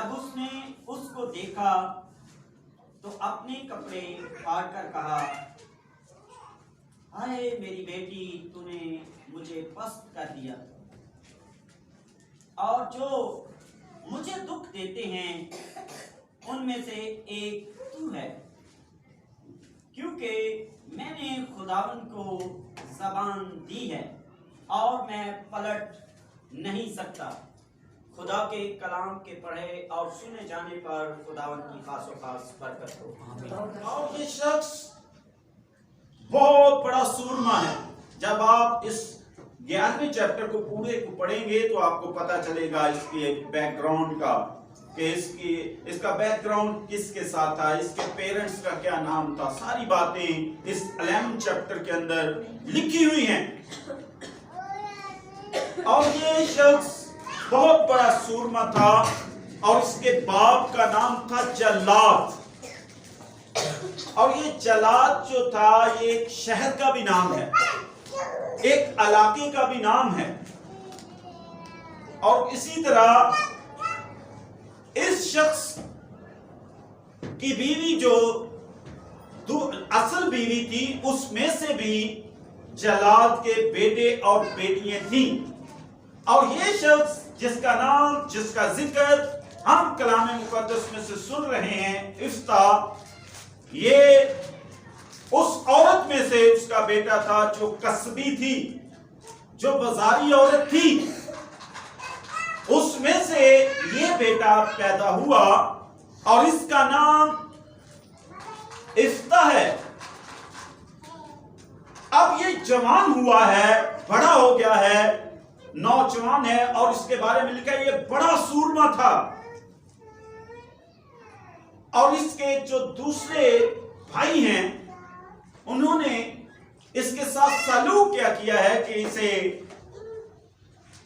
जब उसने उसको देखा तो अपने कपड़े फाड़ कर कहा, हाय मेरी बेटी, तूने मुझे पस्त कर दिया, और जो मुझे दुख देते हैं उनमें से एक तू है, क्योंकि मैंने खुदावन को ज़बान दी है और मैं पलट नहीं सकता। खुदा के कलाम के पढ़े और सुने जाने पर खुदावन की खास और खास बरकत हो। और ये शख्स बहुत बड़ा सूरमा है। जब आप इस 11वें चैप्टर को पूरे को पढ़ेंगे तो आपको पता चलेगा इसके बैकग्राउंड का, कि इसका बैकग्राउंड किसके साथ था, इसके पेरेंट्स का क्या नाम था, सारी बातें इस 11वें चैप्टर के अंदर लिखी हुई हैं। और ये शख्स बहुत बड़ा सूरमा था और इसके बाप का नाम था जल्लाद। और ये जल्लाद जो था ये एक शहर का भी नाम है, एक इलाके का भी नाम है। और इसी तरह इस शख्स की बीवी जो असल बीवी थी उसमें से भी जल्लाद के बेटे और बेटियां थीं। और ये शख्स जिसका नाम, जिसका जिक्र हम कलाम मुकद्दस में से सुन रहे हैं, इफ्ता, ये उस औरत में से उसका बेटा था जो कस्बी थी, जो बाजारी औरत थी, उसमें से ये बेटा पैदा हुआ और इसका नाम इफ्ता है। अब ये जवान हुआ है, बड़ा हो गया है, नौजवान है, और इसके बारे में लिखा है ये बड़ा सूरमा था। और इसके जो दूसरे भाई हैं उन्होंने इसके साथ सलूक क्या किया है कि इसे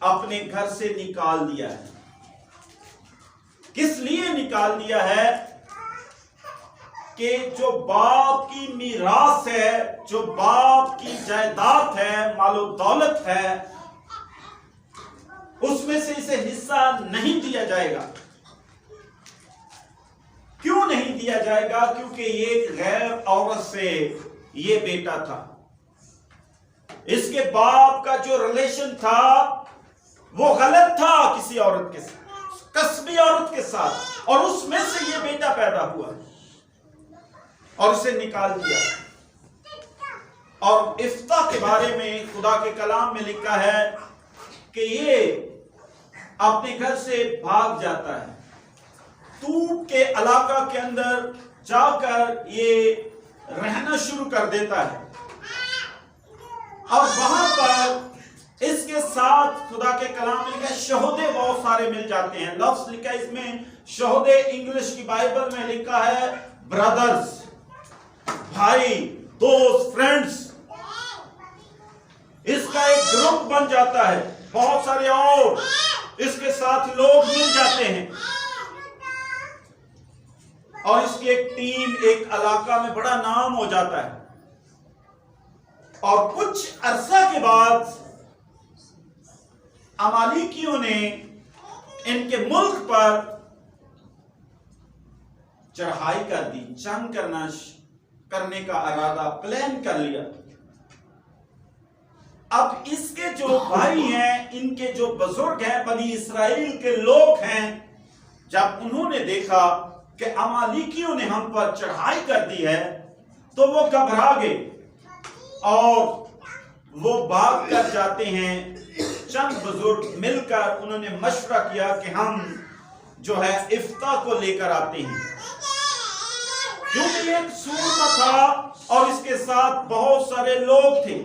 अपने घर से निकाल दिया है। किस लिए निकाल दिया है? कि जो बाप की मीरास है, जो बाप की जायदाद है, मालो दौलत है, उसमें से इसे हिस्सा नहीं दिया जाएगा। क्यों नहीं दिया जाएगा? क्योंकि ये गैर औरत से ये बेटा था। इसके बाप का जो रिलेशन था वो गलत था किसी औरत के साथ, कस्बी औरत के साथ, और उसमें से ये बेटा पैदा हुआ और उसे निकाल दिया। और इफ्ता के बारे में खुदा के कलाम में लिखा है कि ये अपने घर से भाग जाता है, तूब के इलाका के अंदर जाकर ये रहना शुरू कर देता है। और वहां पर इसके साथ खुदा के कलाम में लिखा है शहोदे बहुत सारे मिल जाते हैं। लफ्ज लिखा है इसमें शहोदे, इंग्लिश की बाइबल में लिखा है ब्रदर्स, भाई, दोस्त, फ्रेंड्स। इसका एक ग्रुप बन जाता है, बहुत सारे और इसके साथ लोग मिल जाते हैं और इसकी एक टीम, एक इलाका में बड़ा नाम हो जाता है। और कुछ अरसा के बाद अमालिकियों ने इनके मुल्क पर चढ़ाई कर दी, जंग करने का इरादा, प्लान कर लिया। अब इसके जो भाई हैं, इनके जो बुजुर्ग हैं, बनी इस्राएल के लोग हैं, जब उन्होंने देखा कि अमालिकियों ने हम पर चढ़ाई कर दी है तो वो घबरा गए और वो भाग कर जाते हैं। चंद बुजुर्ग मिलकर उन्होंने मशवरा किया कि हम जो है इफ्ता को लेकर आते हैं, क्योंकि एक सूरमा था और इसके साथ बहुत सारे लोग थे।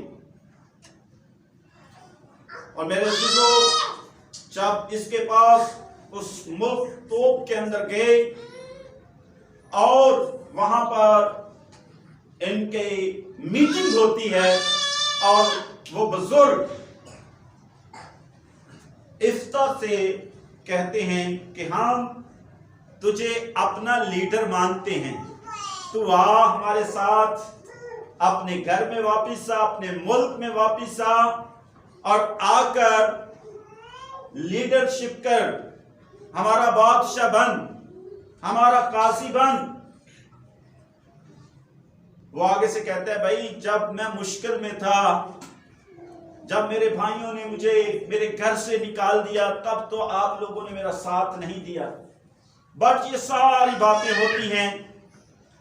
और मेरे दोस्तों, जब इसके पास उस मुल्क तोप के अंदर गए और वहां पर इनके मीटिंग होती है और वो बुजुर्ग इफ्ता से कहते हैं कि हम तुझे अपना लीडर मानते हैं, तू आ हमारे साथ, अपने घर में वापिस आ, अपने मुल्क में वापिस आ और आकर लीडरशिप कर, हमारा बादशाह बन, हमारा काजी बन। वो आगे से कहता है, भाई जब मैं मुश्किल में था, जब मेरे भाइयों ने मुझे मेरे घर से निकाल दिया, तब तो आप लोगों ने मेरा साथ नहीं दिया। बट ये सारी बातें होती हैं,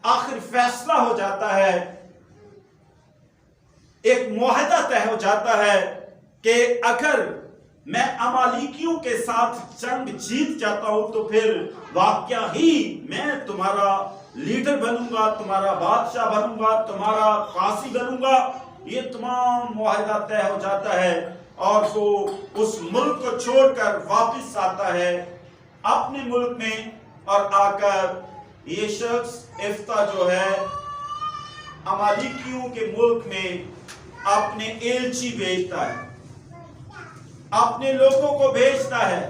आखिर फैसला हो जाता है, एक मुआहदा तय हो जाता है कि अगर मैं अमालिकियों के साथ जंग जीत जाता हूं तो फिर वाकया ही मैं तुम्हारा लीडर बनूंगा, तुम्हारा बादशाह बनूंगा, तुम्हारा कासी बनूंगा। ये तमाम मुआहदा तय हो जाता है और वो उस मुल्क को छोड़कर वापस आता है अपने मुल्क में, और आकर ये शख्स इफ्ता जो है अमालिकियों के मुल्क में अपने एलची भेजता है, अपने लोगों को भेजता है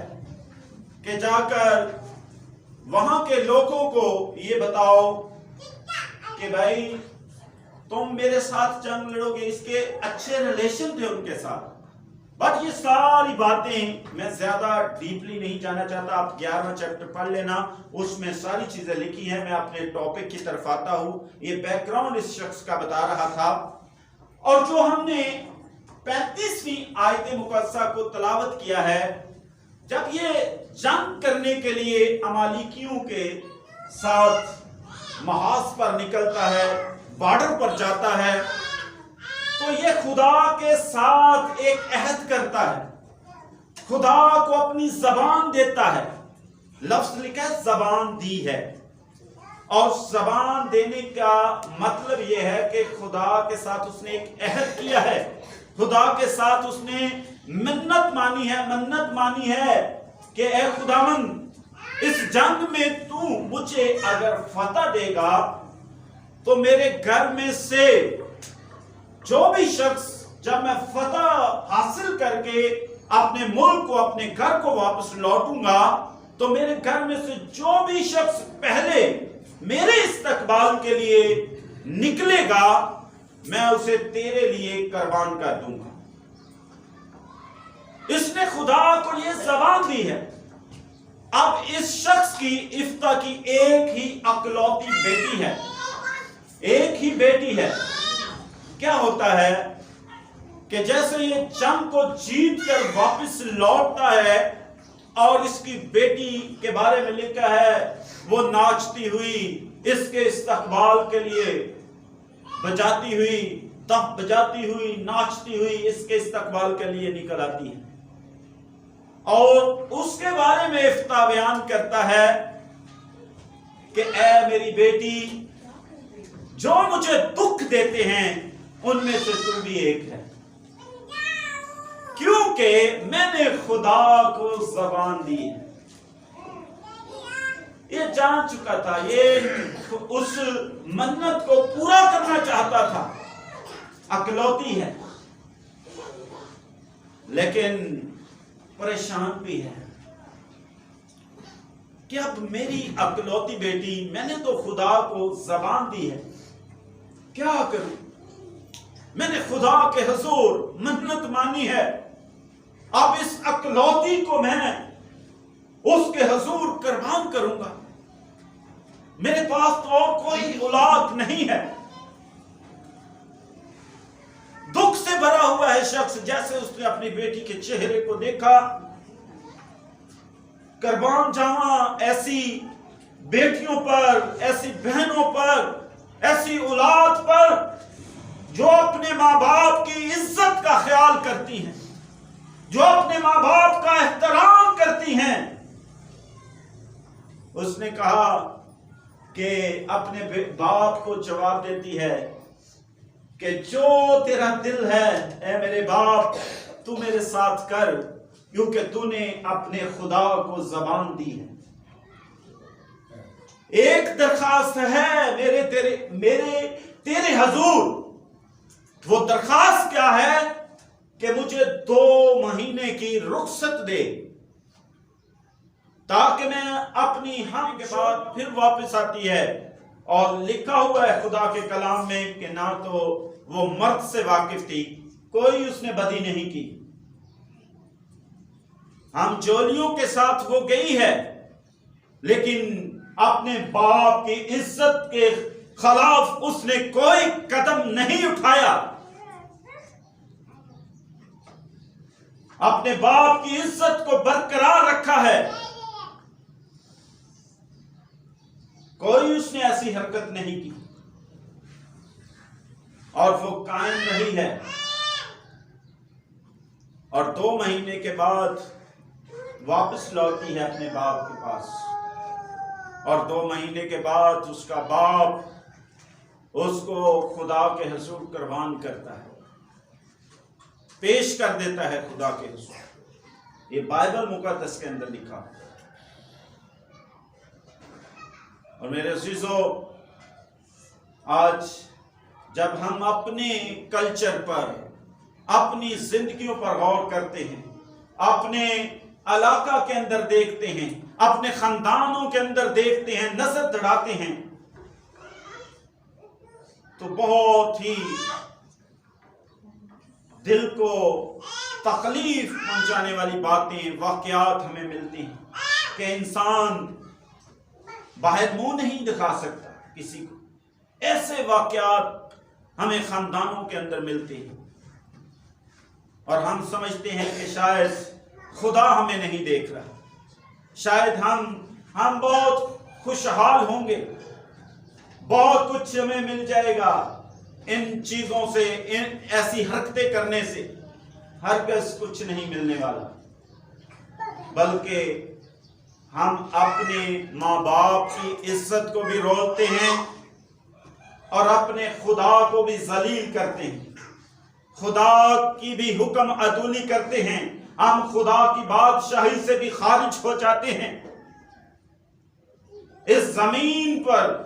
कि जाकर वहां के लोगों को ये बताओ कि भाई तुम मेरे साथ जंग लड़ोगे। इसके अच्छे रिलेशन थे उनके साथ। बट ये सारी बातें मैं ज्यादा डीपली नहीं जाना चाहता, आप 11वां चैप्टर पढ़ लेना, उसमें सारी चीजें लिखी हैं। मैं अपने टॉपिक की तरफ आता हूं। ये बैकग्राउंड इस शख्स का बता रहा था, और जो हमने 35वीं आयत मुकद्दसा को तलावत किया है, जब ये जंग करने के लिए अमालिकियों के साथ महाज पर निकलता है, बॉर्डर पर जाता है, तो ये खुदा के साथ एक अहद करता है, खुदा को अपनी जबान देता है। लफ्ज लिखा है जबान दी है, और जबान देने का मतलब यह है कि खुदा के साथ उसने एक अहद किया है, खुदा के साथ उसने मन्नत मानी है कि ए खुदावंद, इस जंग में तू मुझे अगर फतह देगा तो मेरे घर में से जो भी शख्स, जब मैं फतह हासिल करके अपने मुल्क को, अपने घर को वापस लौटूंगा, तो मेरे घर में से जो भी शख्स पहले मेरे इस्तकबाल के लिए निकलेगा, मैं उसे तेरे लिए कुर्बान कर दूंगा। इसने खुदा को यह जबान दी है। अब इस शख्स की, इफ्ता की एक ही अकलौती बेटी है, एक ही बेटी है। क्या होता है कि जैसे ये जंग को जीत कर वापस लौटता है, और इसकी बेटी के बारे में लिखा है वो नाचती हुई इसके इस्तकबाल के लिए बजाती हुई, तब बजाती हुई, नाचती हुई इसके इस्तकबाल के लिए निकल आती है। और उसके बारे में इफ्ता बयान करता है कि ए मेरी बेटी, जो मुझे दुख देते हैं उनमें से तू भी एक है, क्योंकि मैंने खुदा को जबान दी है। ये जान चुका था, ये उस मन्नत को पूरा करना चाहता था, अकलौती है, लेकिन परेशान भी है कि अब मेरी अकलौती बेटी, मैंने तो खुदा को जबान दी है, क्या करूं? मैंने खुदा के हुजूर मन्नत मानी है, अब इस अकलौती को मैं उसके हुजूर कुर्बान करूंगा। मेरे पास तो और कोई औलाद नहीं है। दुख से भरा हुआ है शख्स, जैसे उसने अपनी बेटी के चेहरे को देखा। कुर्बान जावा ऐसी बेटियों पर, ऐसी बहनों पर, ऐसी औलाद पर जो अपने मां बाप की इज्जत का ख्याल करती हैं, जो अपने मां बाप का एहतराम करती हैं। उसने कहा कि अपने बाप को जवाब देती है कि जो तेरा दिल है ए मेरे बाप, तू मेरे साथ कर, क्योंकि तूने अपने खुदा को जबान दी है। एक दरखास्त है मेरे तेरे हुजूर। वो दरखास्त क्या है कि मुझे 2 महीने की रुखसत दे, ताकि मैं अपनी हम के बाद फिर वापस आती है। और लिखा हुआ है खुदा के कलाम में कि ना तो वो मर्द से वाकिफ थी, कोई उसने बदी नहीं की। हम जोलियों के साथ वो गई है, लेकिन अपने बाप की इज्जत के खिलाफ उसने कोई कदम नहीं उठाया। अपने बाप की इज्जत को बरकरार रखा है। कोई उसने ऐसी हरकत नहीं की और वो कायम रही है। और 2 महीने के बाद वापस लौटी है अपने बाप के पास। और 2 महीने के बाद उसका बाप उसको खुदा के हुजूर कुर्बान करता है, पेश कर देता है खुदा के हुजूर। ये बाइबल मुकद्दस के अंदर लिखा है। और मेरे अजीजों, आज जब हम अपने कल्चर पर, अपनी जिंदगियों पर गौर करते हैं, अपने इलाका के अंदर देखते हैं, अपने खानदानों के अंदर देखते हैं, नजर दौड़ाते हैं, तो बहुत ही दिल को तकलीफ पहुंचाने वाली बातें, वाकयात हमें मिलती हैं कि इंसान बाहर मुंह नहीं दिखा सकता किसी को। ऐसे वाकयात हमें खानदानों के अंदर मिलते हैं और हम समझते हैं कि शायद खुदा हमें नहीं देख रहा, शायद हम बहुत खुशहाल होंगे, बहुत कुछ हमें मिल जाएगा इन चीजों से, इन ऐसी हरकतें करने से। हरगिज़ कुछ नहीं मिलने वाला, बल्कि हम अपने माँ बाप की इज्जत को भी रोलते हैं और अपने खुदा को भी जलील करते हैं, खुदा की भी हुक्म अदूली करते हैं। हम खुदा की बादशाही से भी खारिज हो जाते हैं। इस जमीन पर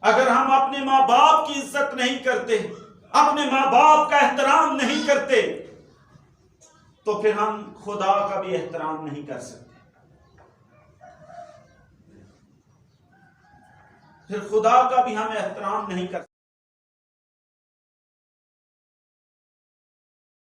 अगर हम अपने माँ बाप की इज्जत नहीं करते, अपने माँ बाप का एहतराम नहीं करते, तो फिर हम खुदा का भी एहतराम नहीं कर सकते। फिर खुदा का भी हम एहतराम नहीं कर सकते।